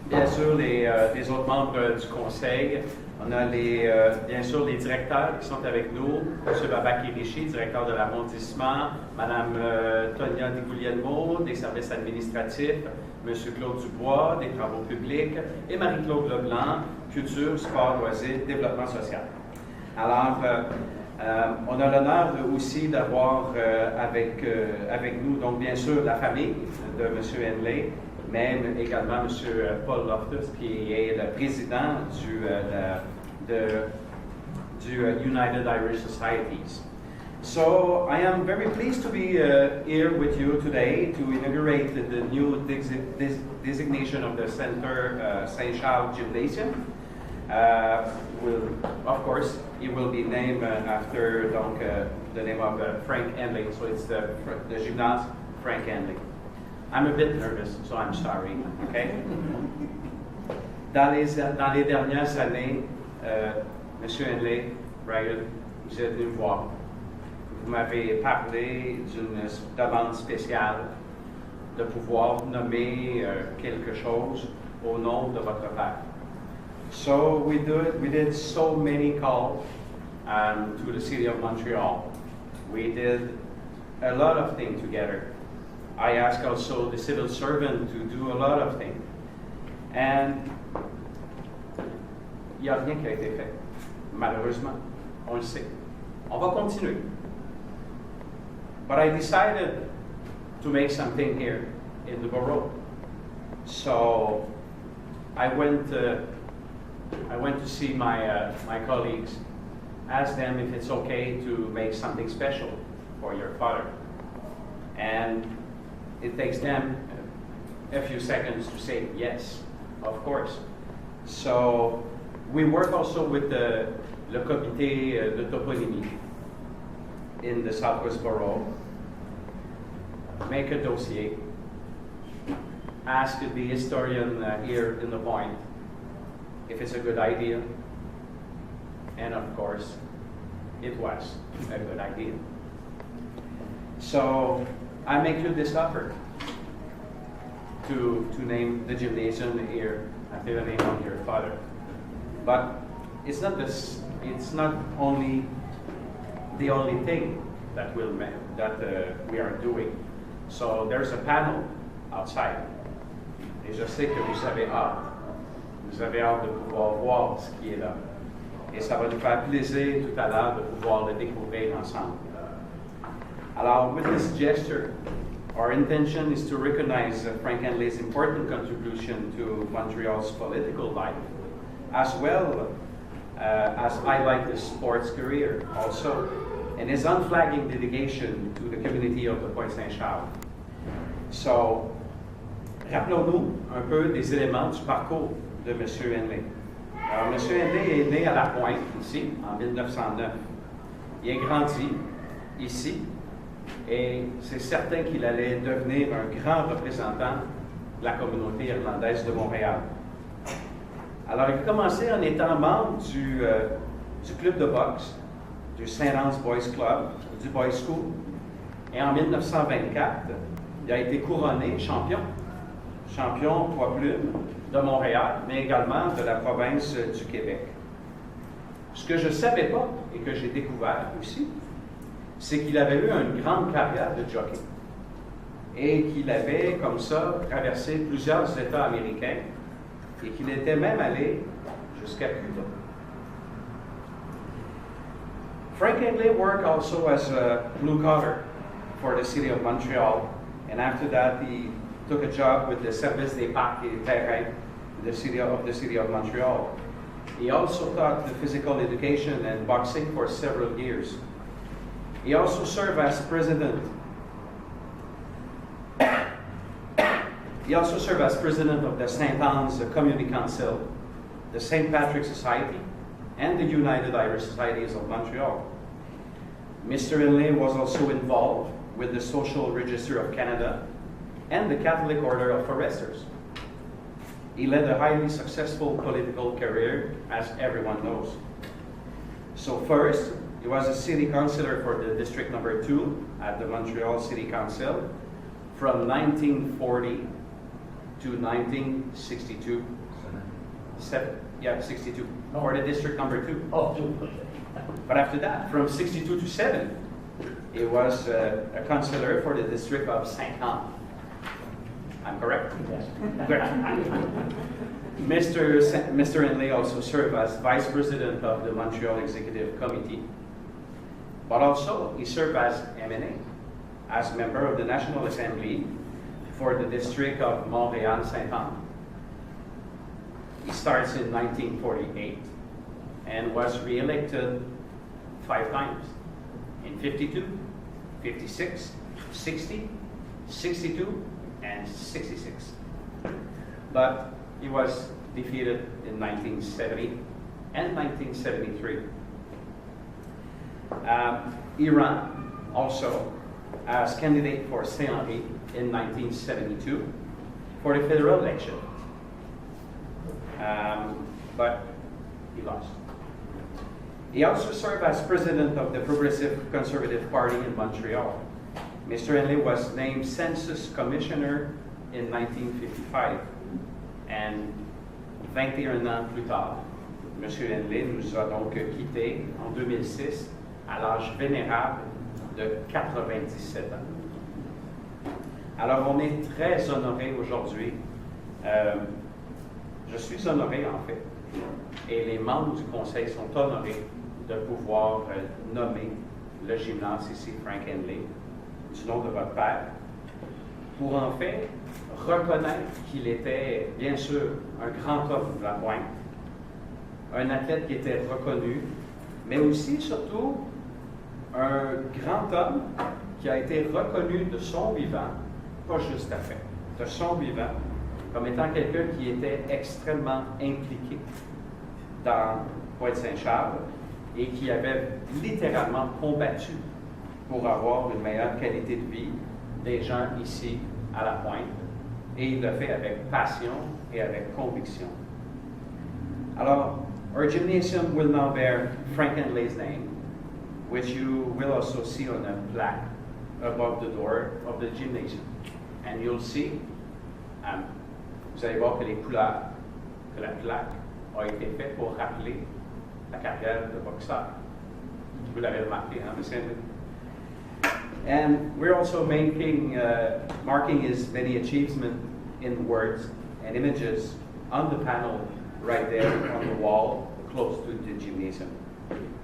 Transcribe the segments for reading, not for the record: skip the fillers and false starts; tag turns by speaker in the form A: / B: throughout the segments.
A: bien sûr les autres membres du conseil. On a bien sûr les directeurs qui sont avec nous, M. Babak-Irishi, directeur de l'arrondissement, Mme Tonia Di Guglielmo, des services administratifs, M. Claude Dubois, des travaux publics, et Marie-Claude Leblanc, culture, sport, loisirs, développement social. Alors, on a l'honneur aussi d'avoir avec nous, donc bien sûr, la famille de M. Henley, mais également M. Paul Loftus, qui est le président du United Irish Societies. So I am very pleased to be here with you today to inaugurate the new designation of the Center St. Charles Gymnasium. Of course, it will be named after the name of Frank Henley, so it's the Gymnase Frank Henley. I'm a bit nervous, so I'm sorry, okay? Dans les dernières années, M. Henley, Brian, vous êtes venu me voir. Vous m'avez parlé d'une demande spéciale de pouvoir nommer quelque chose au nom de votre père. So we did so many calls to the city of Montreal. We did a lot of things together. I asked also the civil servant to do a lot of things. And il n'y a rien qui a été fait. Malheureusement, on le sait. On va continuer. But I decided to make something here in the borough. So I went to see my colleagues, ask them if it's okay to make something special for your father. And it takes them a few seconds to say yes, of course. So we work also with le comité de toponymie in the Southwest Borough. Make a dossier. Ask the historian here in the point if it's a good idea. And of course, it was a good idea. So I make you this offer to name the gymnasium here after the name of your father. But it's not only the only thing that we are doing. So there's a panel outside. Et je sais que vous avez hâte. Vous avez hâte de pouvoir voir ce qui est là. Et ça va nous faire plaisir tout à l'heure de pouvoir le découvrir ensemble. Alors, with this gesture, our intention is to recognize Frank Henley's important contribution to Montreal's political life, as well as highlight his sports career also, and his unflagging dedication to the community of the Pointe-Saint-Charles. So, rappelons-nous un peu des éléments du parcours de M. Henley. Alors, M. Henley est né à La Pointe, ici, en 1909. Il a grandi ici, et c'est certain qu'il allait devenir un grand représentant de la communauté irlandaise de Montréal. Alors, il a commencé en étant membre du club de boxe, du Saint-Lance Boys Club, du Boys School. Et en 1924, il a été couronné champion poids plume de Montréal, mais également de la province du Québec. Ce que je ne savais pas et que j'ai découvert aussi, c'est qu'il avait eu une grande carrière de jockey et qu'il avait, comme ça, traversé plusieurs États américains et qu'il était même allé jusqu'à Cuba. Frank Henley worked also as a blue collar for the city of Montreal, and after that he took a job with the Service des Parcs et Terrains, the city of Montreal. He also taught the physical education and boxing for several years. He also served as president. He also served as president of the St. Anne's Community Council, the St. Patrick's Society, and the United Irish Societies of Montreal. Mr. Henley was also involved with the Social Register of Canada and the Catholic Order of Foresters. He led a highly successful political career, as everyone knows. So first, he was a city councillor for the District Number 2 at the Montreal City Council from 1940 to 1962. 62. For the district number 2.
B: Oh, 2.
A: But after that, from 62 to 7, he was a councillor for the district of Saint-Anne. I'm correct?
B: Yes.
A: Good. Mr. Henley also served as Vice President of the Montreal Executive Committee, but also he served as MNA, as member of the National Assembly for the district of Montréal-Saint-Anne. He starts in 1948 and was re-elected 5 times, in 52, 56, 60, 62, and 66. But he was defeated in 1970 and 1973. Iran also as candidate for Saint-Henri in 1972 for the federal election. But he lost. He also served as president of the Progressive Conservative Party in Montreal. Mr. Henley was named Census Commissioner in 1955. And 21 ans plus tard, M. Henley nous a donc quittés en 2006 à l'âge vénérable de 97 ans. Alors, on est très honorés aujourd'hui. Je suis honoré, en fait, et les membres du conseil sont honorés de pouvoir nommer le gymnase ici, Frank Henley, du nom de votre père, pour en fait reconnaître qu'il était, bien sûr, un grand homme de la pointe, un athlète qui était reconnu, mais aussi, surtout, un grand homme qui a été reconnu de son vivant, pas juste après, de son vivant, comme étant quelqu'un qui était extrêmement impliqué dans Pointe-Saint-Charles et qui avait littéralement combattu pour avoir une meilleure qualité de vie des gens ici à la Pointe. Et il le fait avec passion et avec conviction. Alors, our gymnasium will now bear Frank Henley's name, which you will also see on a plaque above the door of the gymnasium. And you'll see, vous allez voir que les couleurs, que la plaque a été faite pour rappeler la carrière de boxeur. Vous l'avez remarqué, hein, M. Henley? And we're also marking his many achievements in words and images on the panel right there on the wall close to the gymnasium.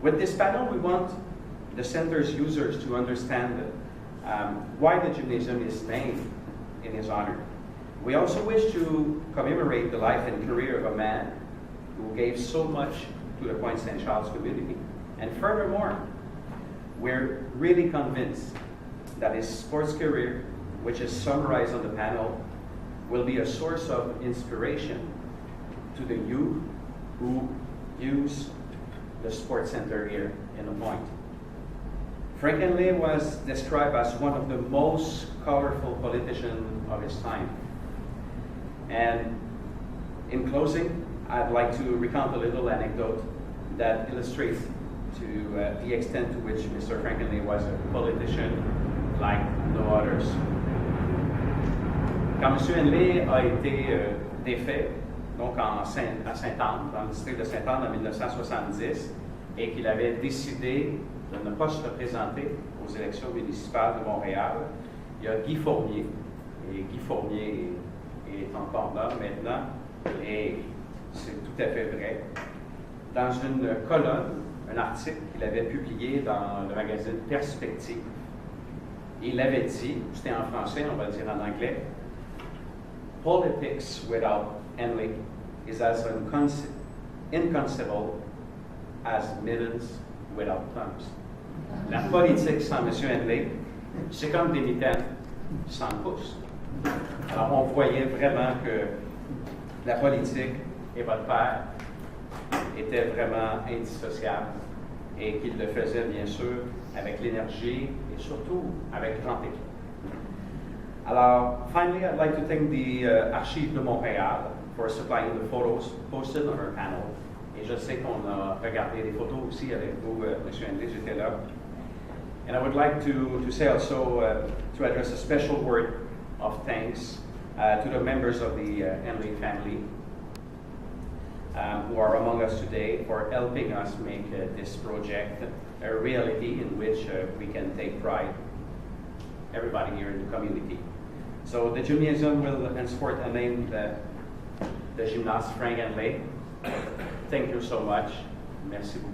A: With this panel, we want the center's users to understand why the gymnasium is named in his honor. We also wish to commemorate the life and career of a man who gave so much to the Pointe-Saint-Charles community. And furthermore, we're really convinced that his sports career, which is summarized on the panel, will be a source of inspiration to the youth who use the sports center here in the Point. Frank Henley was described as one of the most colorful politicians of his time. And in closing, I'd like to recount a little anecdote that illustrates to the extent to which Mr. Frank Henley was a politician like no others. Quand M. Henley a été défait, donc à Sainte-Anne, dans le district de Sainte-Anne en 1970, et qu'il avait décidé de ne pas se représenter aux élections municipales de Montréal, il y a Guy Fournier, et Guy Fournier est encore là maintenant, et c'est tout à fait vrai, dans une colonne, un article qu'il avait publié dans le magazine Perspective. Il avait dit, c'était en français, on va le dire en anglais, "Politics without Henley is as inconceivable as mittens without thumbs." La politique sans M. Henley, c'est comme des mitaines sans pouce. Alors on voyait vraiment que la politique et votre père étaient vraiment indissociables et qu'il le faisait bien sûr avec l'énergie et surtout avec grand équipe. Alors, finally, I'd like to thank the Archives de Montréal for supplying the photos posted on our panel. Et je sais qu'on a regardé des photos aussi avec vous, M. Henley, j'étais là. And I would like to say also, to address a special word of thanks to the members of the Henley family who are among us today for helping us make this project a reality in which we can take pride, everybody here in the community. So the gymnasium will henceforth name the Gymnase Frank Henley. Thank you so much. Merci beaucoup.